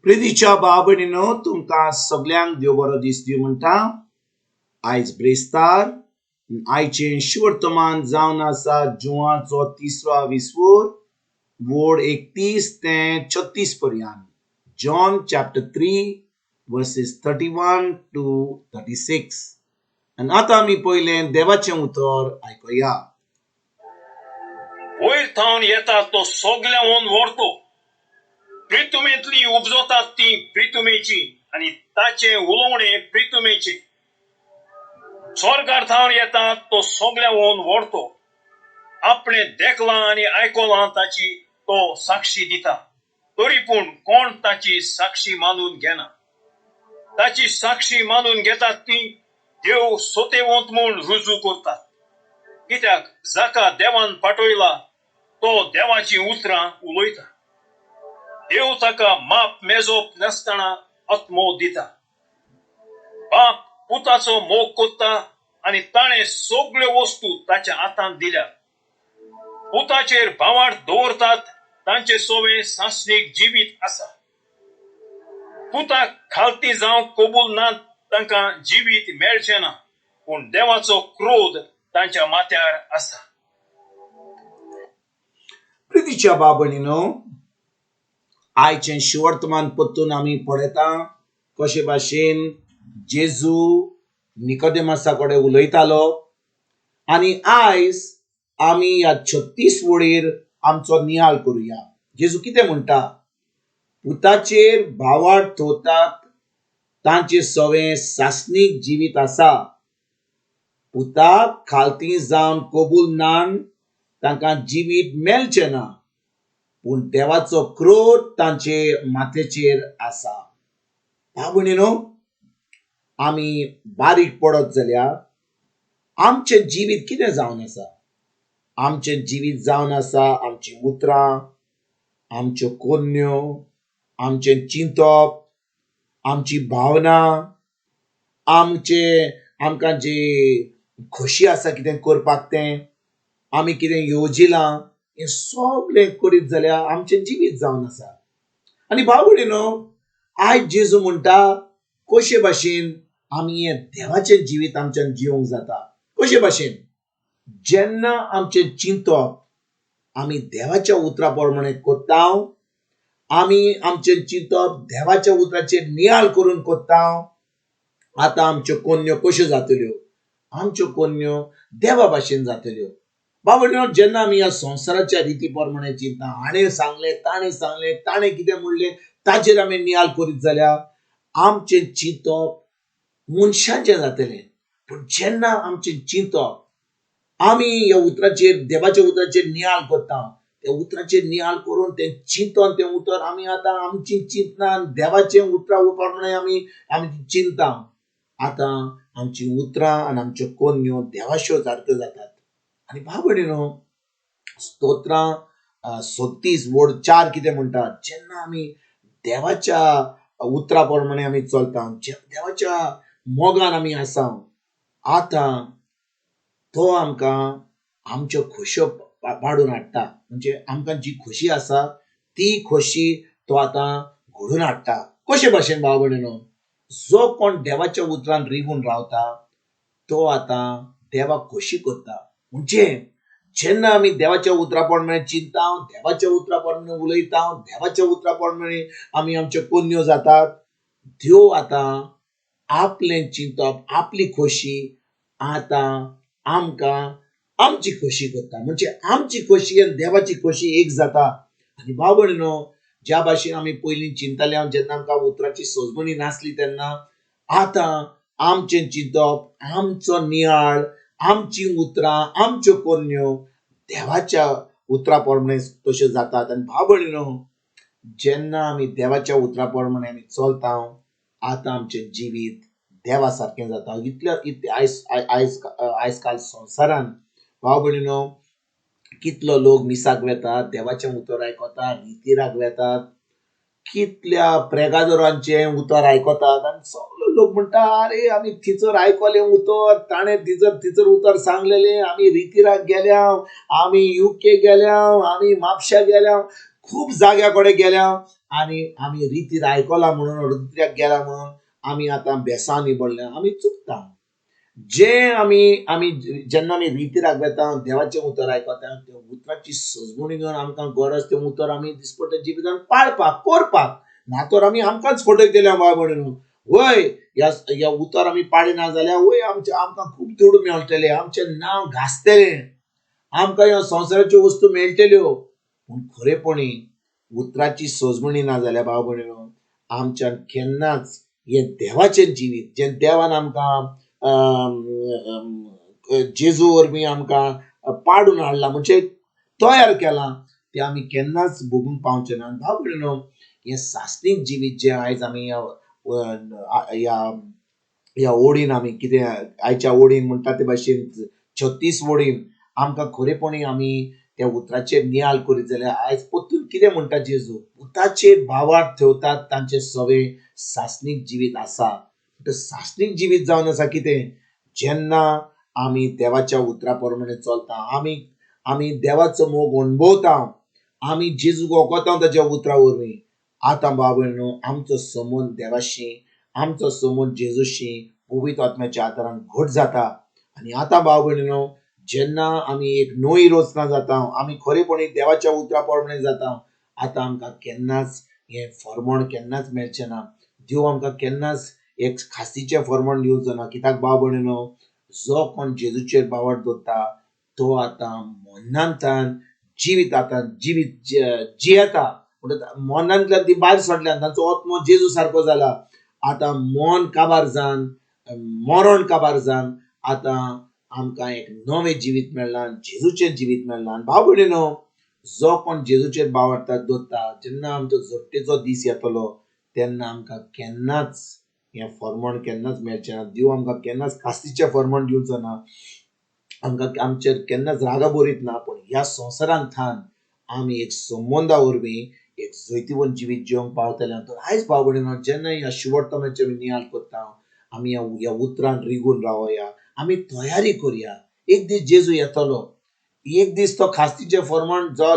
प्रितीच्या बाबणीनो तुमकां सगळ्यांक देव बरो दीस दिवं म्हणटा। आयज ब्रेस्तार आयचें शिवर्तमान जावन आसा जुवाचो 3रा विसवोर वोड 31 ते 36 पर्यंत। John chapter 3 versus 31 to 36। आनी आतां आमी पयलें देवाचें उतर आयकुया। वयर थावन येता तो सगळ्यांक व्हरतो। प्रितुमेंतली उपजोतात ती प्रितुमेची आनी ताचे उलोवणे प्रितुमेचे। स्वर्गार थावन येता तो सगळ्यांक व्हरतो। आपणे देखलां आनी आयकोलां ताची तो साक्षी दिता। तरी पूण कोण ताची साक्षी मानून घेना। ताची साक्षी मानून घेतात ती देव सोतेवंत म्हूण रुजू करतात। कित्याक जाका देवान पाठयला तो देवाची उतरां उलयता। देव ताका माप मेजप नासतना आत्मो दिता। बाप पुताचो मोग कोत्ता आनी ताणें सगळ्यो वस्तू ताच्या हातांत दिल्या। पुताचेर भावार्थ दवरतात तांचे सोवे सासणीक जिवीत आसा। पुताक खालती जावं कबूल नात तांकां जिवीत मेळचें ना, पूण देवाचो क्रोध तांच्या माथ्यार आसा। प्रितीच्या बाबणीनो आयचें शिवर्तमान परतून आमी पळयता कशे भाशेन जेजू निकोदेमासा कडेन उलयतालो। आनी आयज आमी ह्या 36 वळेर आमचो नियाळ करुया। जेजू कितें म्हणटा? पुताचेर भावार्थ दवरतात तांचे सवें सासणीक जिवीत आसा। पुताक खालती जावन कबूल नान तांकां जिवीत मेळचें ना, पूण देवाचो क्रोध तांचे माथेचेर आसा। बाबणीनो आमी बारीक पडत जाल्यार आमचें जिवीत कितें जावन आसा? आमचें जिवीत जावन आसा आमचीं उतरां, आमच्यो कोन्यो, आमचें चिंतप, आमची भावना, आमकां जी खोशी आसा कितें करपाक तें, आमी कितें येवजिलां हें सगळें करीत जाल्यार आमचें जिवीत जावन आसा। आनी भाव भयणीनो आयज जेजू म्हणटा कशे भाशेन आमी हें देवाचें जिवीत आमच्यान जिवंक जाता। कशे भाशेन जेन्ना आमचें चिंतप आमी देवाच्या उतरां प्रमाणे कोत्ता, आमी आमचें चिंतप देवाच्या उतराचेर नियाळ करून कोत्ता। आतां आमच्यो कोन्यो कश्यो जातल्यो? आमच्यो कोन्यो देवा भाशेन जातल्यो। बाबड्यो जेन्ना आमी ह्या संवसाराच्या रिती प्रमाणे चिंतता, हाणें सांगलें ताणें कितें म्हणलें ताचेर आमी नियाळ करीत जाल्यार आमचें चिंतप मनशाचें जातलें। पूण जेन्ना आमचें चिंतप आमी ह्या उतराचेर देवाच्या उतराचेर नियाळ कोत्ता, त्या उतराचेर नियाळ करून तें चिंतन तें उतर आमी आतां आमची चिंतना देवाचें उतरां प्रमाणे आमी चिंतता। आतां आमची उतरां आनी आमच्यो कोन्यो देवाश्यो सारक्यो जातात। आनी भाव भयणीनो स्तोत्रां 36 वोड 4 कितें म्हणटा? जेन्ना आमी देवाच्या उतरां प्रमाणे आमी चलता, देवाच्या मोगान आमी आसा, आतां तो आमकां आमच्यो खोश्यो पाडून हाडटा। म्हणजे आमकां जी खोशी आसा ती खोशी तो आतां घडून हाडटा। कशे भाशेन भाव भयणीनो जो कोण देवाच्या उतरान रिगून रावता तो आतां देवाक खोशी करता। म्हणजे जेन्ना आमी देवाच्या उतरां प्रमाणे चिंतता, देवाच्या उतरां प्रमाणे उलयता, देवाच्या उतरां प्रमाणे आमी आमच्यो कोन्यो जातात, देव आतां आपलें चिंतप आपली खोशी आतां आमकां आमची खोशी करता। म्हणजे आमची खोशी आनी देवाची खोशी एक जाता। आनी भाव भयणीनो ज्या भाशेन आमी पयलीं चिंतताले जेन्ना आमकां उतराची सोजमणी नासली तेन्ना आतां आमचें चिंतप आमचो नियाळ आमची उतरां आमच्यो कोन्यो देवाच्या उतरां प्रमाणे तश्यो जातात। आनी भाव भयणीनो जेन्ना आमी देवाच्या उतरां प्रमाणे आमी चलता आतां आमचें जिवीत देवा सारकें जाता। इतलें आयज काल संवसारान भाव भयणीनो कितलो लोक मिसाक वेतात, देवाचें उतर आयकतात, रितीराक वेतात, कितल्या प्रेगादोरांचें उतर आयकतात आनी सगळे लोक म्हणटा अरे आमी थिचर आयकलें उतर, ताणें थिचर उतर सांगलेलें, आमी रितीराक गेल्या, आमी UK गेल्या, आमी म्हापश्या गेल्या, खूब जाग्या कडेन गेल्या, आणि आम्ही रितीर आयकला म्हणून रुद्र्याक गेला म्हणून आम्ही आता बेसान इबडले आम्ही चुकता. जे आम्ही जेन्ना आमी रितीराक वेता देवाचें उतर आयकता त्या उतराची सजमणी घेवन आमकां गरज तें उतर आमी दिसपट्टे जिवितांत पाळपाक करपाक ना तर आमी आमकांच फटयतले बाय म्हणून वय ह्या उतर आमी पाळिना जाल्यार वय आमकां खूब दूड मेळटले आमचें नांव घासतलें आमकां ह्यो संवसाराच्यो वस्तू मेळटल्यो पूण खरेपणी उतराची सजमणी ना जाल्यार भाव भयणीनो आमच्यान केन्नाच हें देवाचें जिवीत जें देवान आमकां जेजू वरवीं आमकां पाडून हाडला म्हणजे तयार केलां तें आमी केन्नाच भोगूंक पावचे ना. भाव भयणीनो हें सासणीक जिवीत जें आयज आमी ह्या ओडीन आमी कितें आयच्या ओडीन म्हणटा ते भाशेन 36 ओडीन आमकां खरेपणी आमी त्या उतराचेर नियाळ करीत जाल्यार आयज परतून कितें म्हणटा जेजू उताचेर भावार्थ ठेवतात तांचे सवे सासणीक जिवीत आसा. सासणीक जिवीत जावन आसा कितें जेन्ना आमी देवाच्या उतरा प्रमाणे चलता आमी देवाचो मोग अणभवता आमी जेजूक वळखता ताच्या उतरा वरवीं आतां भाव भयणीनो आमचो संबंद देवाशी आमचो संबंद जेजूशी पवित्र आत्म्याच्या आदारान घट जाता. आनी आतां भाव भयणीनो जेन्ना आमी एक नवी रचना जाता आमी खरेपणी देवाच्या उतरा प्रमाणे जाता आतां आमकां केन्नाच हें फर्मण केन्नाच मेळचें ना. देव आमकां केन्नाच एक खासीचें फर्मण दिवचो ना कित्याक भाव भयणीनो जो कोण जेजूचेर बावर दवरता तो आतां मरणांतल्यान जिवीत जियेता मरणांतल्यान ती भायर सोडल्यान तांचो आत्मो जेजू सारको जाला. आतां मन काबार जावन मरण काबार जावन आतां आमकां एक नवें जिवीत मेळ्ळां जेजूचें जिवीत मेळ्ळां. आनी भाव भयणीनो जो कोण जेजूचेर बावर दवरता जेन्ना आमचो जोडटेचो दीस येतलो तेन्ना आमकां केन्नाच हें फर्मण केन्नाच मेळचें ना. देव आमकां केन्नाच खासीचें फर्मण दिवचो ना आमकां आमचेर केन्नाच रागा बरयत ना. पूण ह्या संवसारांत थान आमी एक संबंदा वरवीं एक जैतिवंत जिवीत जिवंक पावतले. तर आयज भाव भयणीनो जेन्ना ह्या शिवोर्तमाचे आमी नियाळ करता आमी ह्या उतरान रिगून रावया आमी तयारी करया. एक दीस जेजू येतलो एक दीस तो खास्तीचें फर्मण ज्या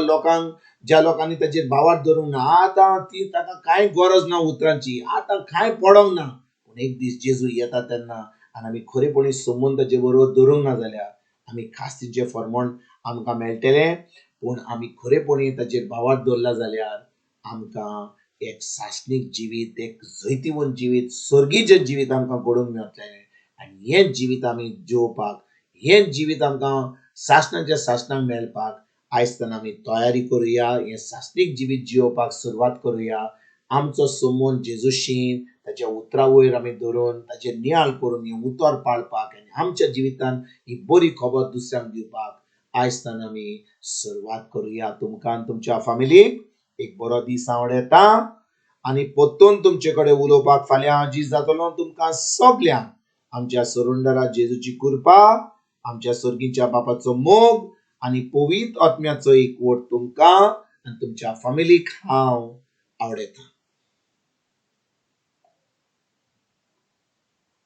लोकांनी ताचेर बावर धरूंक ना आतां ती ताका कांय गरज ना उतरांची आतां कांय पडोंक ना. पूण एक दीस जेजू येता तेन्ना आनी आमी खरेपणी संबंद ताचे बरोबर धरूंक ना जाल्यार आमी खास्तीचें फर्मण आमकां मेळटलें. पूण आमी खरेपणी ताचेर बावर दवरला जाल्यार आमकां एक सासणीक जिवीत एक जैतिवंत जिवीत स्वर्गीचें जिवीत आमकां घडोवंक मेळटलें. आनी हें जिवीत आमी जेवपाक हें जिवीत आमकां सासणाच्या सासणाक मेळपाक आयज तान आमी तयारी करुया हें सासणीक जिवीत जिवपाक सुरवात करुया. आमचो संबंद जेजूशी ताच्या उतरा वयर आमी धरून ताचेर नियाळ करून हें उतर पाळपाक आनी आमच्या जिवितांत ही बरी खबर दुसऱ्यांक दिवपाक आयज तान आमी सुरवात करुया. तुमकां आनी तुमच्या फॅमिलीक एक बरो दीस हांव येता आनी परतून तुमचे कडेन उलोवपाक फाल्यां हाजीर जातलो. तुमकां सगल्यांक आमच्या सरुंडरा जेजूची कृपा आमच्या स्वर्गीच्या बापाचो मोग आनी पवित्र आत्म्याचो एकवट तुमकां आनी तुमच्या फॅमिलीक हांव आवडयता.